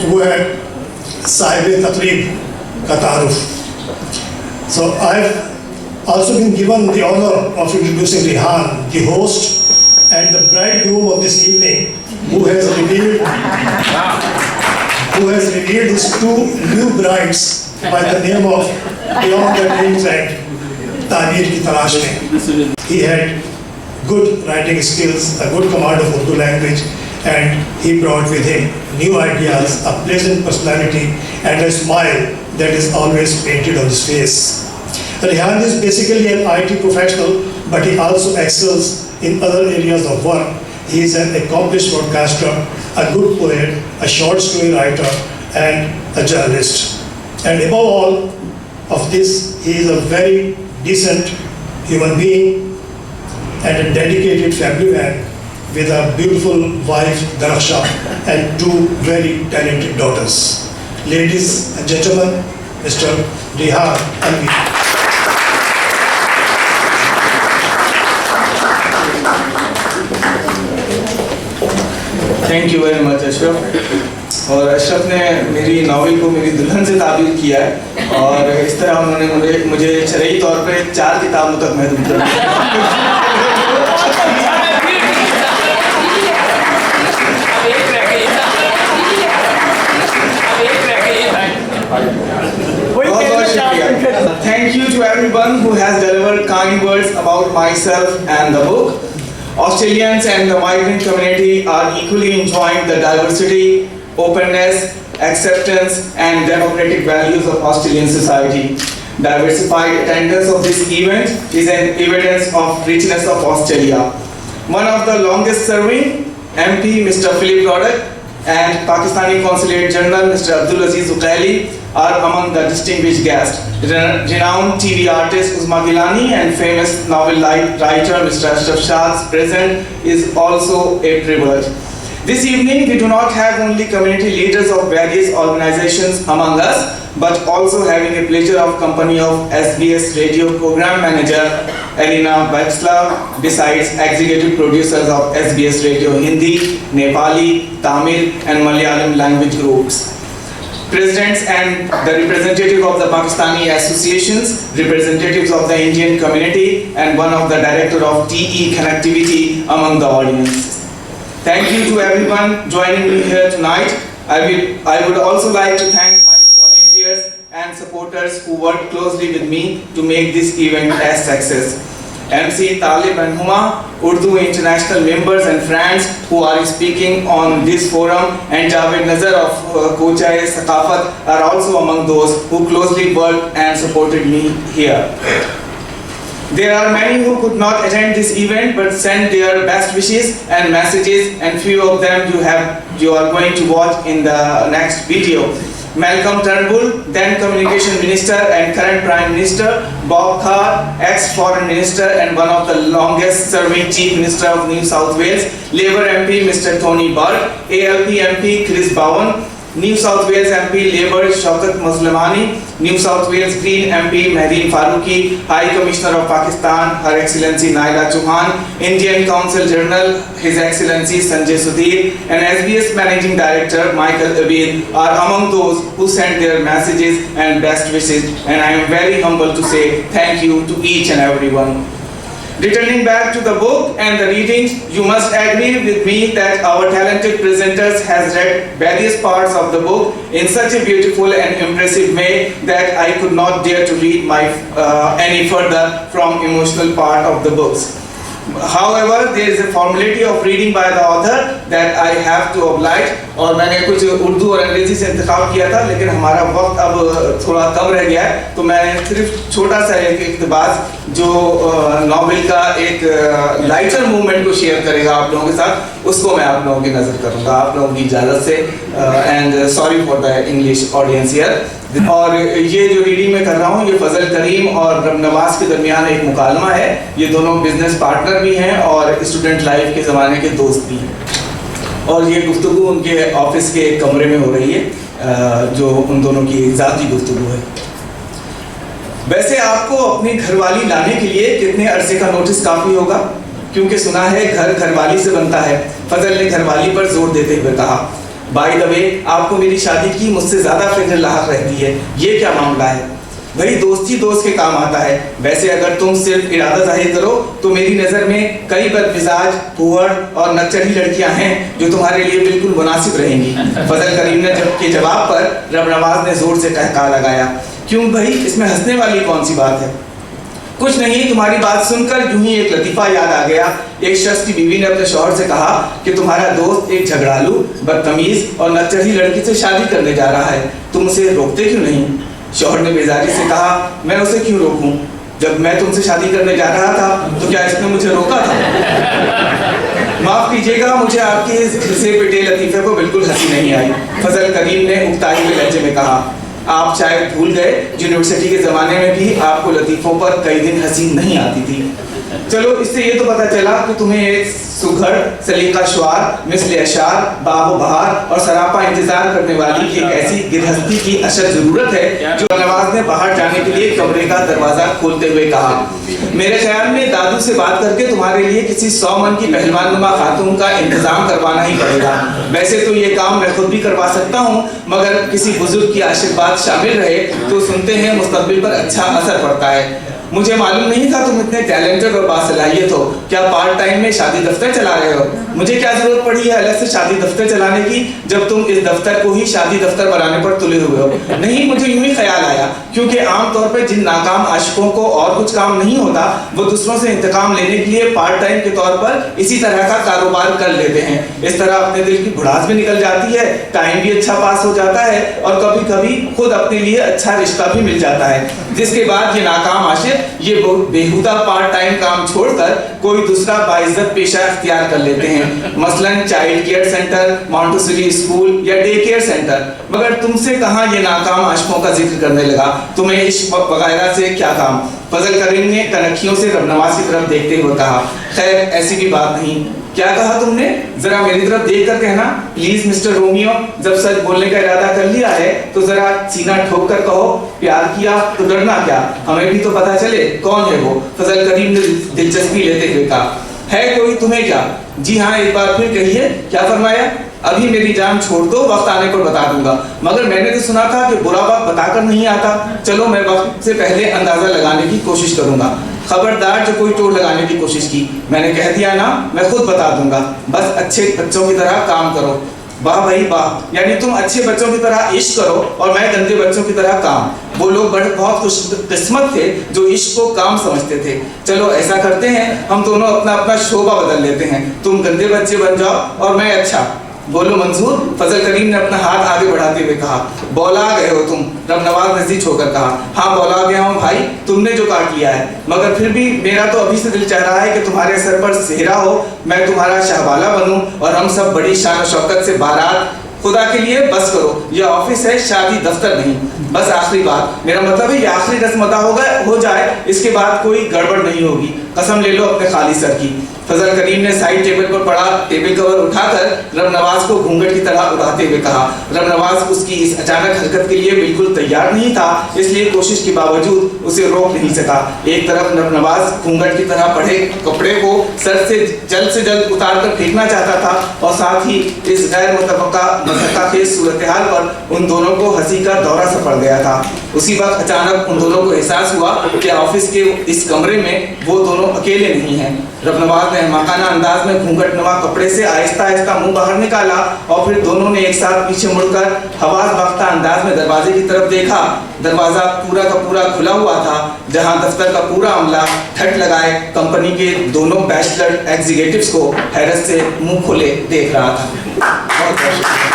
वो है साहिब तकरीब का तारुफ. So I've also been given the honor of introducing Rehan, the host and the bridegroom of this evening, who has revealed his two new brides by the name of Beyond the Name Trend, Tabeer Ki Talaash Mein. He had good writing skills, a good command of Urdu language, and he brought with him new ideas, a pleasant personality, and a smile that is always painted on his face. Rehan is basically an IT professional, but he also excels in other areas of work. He is an accomplished broadcaster, a good poet, a short story writer, and a journalist. And above all of this, he is a very decent human being and a dedicated family man with a beautiful wife, Daraksha, and two very talented daughters. Ladies and gentlemen, Mr. Rehan Alvi. Thank you very much Ashraf. और अशरफ ने मेरी novel को मेरी दुल्हन से ताबीर किया है, और इस तरह उन्होंने मुझे शरई तौर पे 4 किताबों तक महदूद कर दिया. Thank you to everyone who has delivered kind words about myself and the book. Australians and the migrant community are equally enjoying the diversity, openness, acceptance and democratic values of Australian society. Diversified attendance of this event is an evidence of richness of Australia. One of the longest serving MP, Mr. Philip Roddick, and Pakistani Consulate General, Mr. Abdul Aziz Uqaili, are among the distinguished guests. Renowned TV artist Uzma Gilani and famous novel writer Mr. Ashraf Shah's presence is also a privilege. This evening, we do not have only community leaders of various organizations among us, but also having a pleasure of company of SBS Radio Program Manager Elena Baxla, besides executive producers of SBS Radio Hindi, Nepali, Tamil and Malayalam language groups. Presidents and the representative of the Pakistani associations, representatives of the Indian community and one of the director of TE Connectivity among the audience. Thank you to everyone joining me here tonight. I would also like to thank my volunteers and supporters who worked closely with me to make this event a success. MC Talib and Huma, Urdu international members and friends who are speaking on this forum, and Javed Nazar of Kochai Sakafat are also among those who closely worked and supported me here. There are many who could not attend this event but sent their best wishes and messages, and few of them you are going to watch in the next video. Malcolm Turnbull, then Communication Minister and current Prime Minister, Bob Carr, ex-Foreign Minister and one of the longest serving Chief Minister of New South Wales, Labour MP Mr. Tony Burke, ALP MP Chris Bowen, New South Wales MP Labour Shaukat Muslimani, New South Wales Green MP Mehreen Faruqi, High Commissioner of Pakistan Her Excellency Naila Chauhan, Indian Consul General His Excellency Sanjay Sudhir, and SBS Managing Director Michael Abid are among those who sent their messages and best wishes, and I am very humble to say thank you to each and every one. Returning back to the book and the readings, you must agree with me that our talented presenters has read various parts of the book in such a beautiful and impressive way that I could not dare to read any further from emotional part of the books. However, there is a formality of reading by the author that I have to oblige, और मैंने कुछ उर्दू और अंग्रेजी से इंतखाब किया था, लेकिन हमारा वक्त अब थोड़ा कम रह गया है, तो मैं सिर्फ छोटा सा एक इक़्तिबास जो नॉवेल का एक लाइटर मूवमेंट को शेयर करेगा आप लोगों के साथ, उसको मैं आप लोगों की नज़र करूँगा आप लोगों की इजाज़त से, and sorry for the English audience here. और ये जो रीडिंग मैं कर रहा हूँ ये फजल करीम और रब नवाज के दरमियान एक मुकालमा है. ये दोनों बिजनेस पार्टनर भी हैं और स्टूडेंट लाइफ के ज़माने के दोस्त भी हैं, और ये गुफ्तगू उनके ऑफिस के एक कमरे में हो रही है जो उन दोनों की ज़ाती गुफ्तगू है. वैसे आपको अपनी घरवाली लाने के लिए कितने अरसे का नोटिस काफ़ी होगा, क्योंकि सुना है घर घरवाली से बनता है. फजल ने घरवाली पर जोर देते हुए कहा. بائی دا وے آپ کو میری شادی کی مجھ سے زیادہ فکر لاحق رہتی ہے، یہ کیا معاملہ ہے؟ بھائی دوستی دوست کے کام آتا ہے، ویسے اگر تم صرف ارادہ ظاہر کرو تو میری نظر میں کئی بد مزاج، پھوڑ اور نکچڑی لڑکیاں ہیں جو تمہارے لیے بالکل مناسب رہیں گی۔ فضل کریم نے کے جواب پر رب نواز نے زور سے ٹہکا لگایا، کیوں بھائی اس میں ہنسنے والی کون سی بات ہے؟ کچھ نہیں، تمہاری بات سن کر یوں ہی ایک لطیفہ یاد آ گیا۔ ایک شخص کی بیوی نے اپنے شوہر سے کہا کہ تمہارا دوست ایک جھگڑالو، بدتمیز اور نکچڑی لڑکی سے شادی کرنے جا رہا ہے، تم اسے روکتے کیوں نہیں؟ شوہر نے بیزاری سے کہا، میں اسے کیوں روکوں؟ جب میں تم سے شادی کرنے جا رہا تھا تو کیا اس نے مجھے روکا تھا؟ معاف کیجیے گا، مجھے آپ کے اس گھسے پٹے لطیفے کو بالکل ہنسی نہیں آئی۔ فضل کریم نے اکتائی ہوئے لہجے میں کہا، آپ شاید بھول گئے یونیورسٹی کے زمانے میں بھی آپ کو لطیفوں پر کئی دن ہنسی نہیں آتی تھی۔ چلو اس سے یہ تو پتہ چلا کہ تمہیں ایک سگھڑ سلیقہ شعار مثل اشعار باب و بہار اور سراپا انتظار کرنے والی ایک ایسی گرہستی کی اشد ضرورت ہے جو نواز نے باہر جانے کے لیے کمرے کا دروازہ کھولتے ہوئے کہا، میرے خیال میں دادو سے بات کر کے تمہارے لیے کسی 100 من کی پہلوان نما خاتون کا انتظام کروانا ہی پڑے گا۔ ویسے تو یہ کام میں خود بھی کروا سکتا ہوں، مگر کسی بزرگ کی آشرواد شامل رہے تو سنتے ہیں مستقبل پر اچھا اثر پڑتا ہے۔ مجھے معلوم نہیں تھا تم اتنے ٹیلنٹڈ اور باصلاحیت ہو، کیا پارٹ ٹائم میں شادی دفتر چلا رہے ہو؟ مجھے کیا ضرورت پڑی ہے الگ سے شادی دفتر چلانے کی جب تم اس دفتر کو ہی شادی دفتر بنانے پر تلے ہوئے ہو؟ نہیں، مجھے یوں ہی خیال آیا، کیونکہ عام طور پہ جن ناکام عاشقوں کو اور کچھ کام نہیں ہوتا وہ دوسروں سے انتقام لینے کے لیے پارٹ ٹائم کے طور پر اسی طرح کا کاروبار کر لیتے ہیں۔ اس طرح اپنے دل کی بھڑاس بھی نکل جاتی ہے، ٹائم بھی اچھا پاس ہو جاتا ہے اور کبھی کبھی خود اپنے لیے اچھا رشتہ بھی مل جاتا ہے، جس کے بعد یہ ناکام عاشق یہ بےہودہ پارٹ ٹائم کام چھوڑ کر کوئی دوسرا باعزت پیشہ اختیار کر لیتے ہیں، مثلاً child care centre, Montessori school یا ڈے کیئر سینٹر۔ مگر تم سے کہاں یہ ناکام عاشقوں کا ذکر کرنے لگا، تمہیں عشق وغیرہ سے کیا کام؟ فضل کریم نے کنکھیوں سے رب نواز کی طرف دیکھتے ہوئے کہا، خیر ایسی بھی بات نہیں۔ کیا کہا تم نے؟ ذرا میری طرف دیکھ کر کہنا پلیز مسٹر رومیو، جب سچ بولنے کا ارادہ کر لیا ہے تو ذرا سینہ ٹھوک کر کہو، پیار کیا تو ڈرنا کیا، ہمیں بھی تو پتا چلے کون ہے وہ۔ فضل کریم نے دلچسپی لیتے ہوئے کہا، ہے کوئی تمہیں کیا؟ جی ہاں ایک بار پھر کہیے، کیا فرمایا؟ ابھی میری جان چھوڑ دو، وقت آنے پر بتا دوں گا، مگر میں نے تو سنا تھا کہ برا وقت بتا کر نہیں آتا۔ چلو میں وقت سے پہلے اندازہ لگانے کی کوشش کروں گا، خبردار جو کوئی ٹوڑ لگانے کی کوشش کی، میں نے کہہ دیا نا میں خود بتا دوں گا، بس اچھے بچوں کی طرح کام کرو۔ واہ بھائی واہ، یعنی تم اچھے بچوں کی طرح عشق کرو اور میں گندے بچوں کی طرح کام۔ وہ لوگ بہت خوش قسمت تھے جو عشق کو کام سمجھتے تھے۔ چلو ایسا کرتے ہیں، ہم دونوں اپنا اپنا شعبہ بدل لیتے ہیں، تم گندے بچے بن جاؤ اور میں اچھا۔ بولو منظور؟ فضل کریم نے اپنا ہاتھ آگے بڑھاتے ہوئے کہا۔ بولا گئے ہو تم، رب نواز نزدیک ہو کر کہا۔ ہاں بولا گیا ہوں بھائی، تم نے جو کاٹ لیا ہے، مگر پھر بھی میرا تو ابھی سے دل چاہ رہا ہے کہ تمہارے سر پر سہرا ہو، میں تمہارا شاہبالا بنوں اور ہم سب بڑی شان و شوکت سے بارات۔ خدا کے لیے بس کرو، یہ آفس ہے شادی دفتر نہیں۔ بس آخری بات، میرا مطلب ہے یہ آخری رسم ادا ہو جائے، اس کے بعد کوئی گڑبڑ نہیں ہوگی، قسم لے لو اپنے خالی سر کی۔ فضل کریم نے سائڈ ٹیبل پر پڑا ٹیبل کور اٹھا کر رب نواز کو گھونگھٹ کی طرح اڑاتے ہوئے کہا۔ رب نواز اس کی اس اچانک حرکت کے لیے بالکل تیار نہیں تھا، اس لیے کوشش کے باوجود اسے روک نہیں سکا۔ ایک طرف رب نواز گھونگھٹ کی طرح پڑے کپڑے کو سر سے جلد اتار کر پھینکنا چاہتا تھا اور ساتھ ہی اس غیر متوقع خیز صورتحال پر ان دونوں کو ہنسی کا دورہ سا پڑ گیا تھا۔ اسی وقت اچانک ان دونوں کو احساس ہوا کہ آفس کے اس کمرے میں وہ دونوں اکیلے نہیں ہیں۔ رب نواز نے احمقانہ انداز میں گھونگھٹ نما کپڑے سے آہستہ آہستہ منہ باہر نکالا اور پھر دونوں نے ایک ساتھ پیچھے مڑ کر حواس باختہ انداز میں دروازے کی طرف دیکھا۔ دروازہ پورا کا پورا کھلا ہوا تھا، جہاں دفتر کا پورا عملہ ٹھٹ لگائے کمپنی کے دونوں بیچلر ایگزیکٹوز کو حیرت سے منہ کھولے دیکھ رہا تھا۔ بہت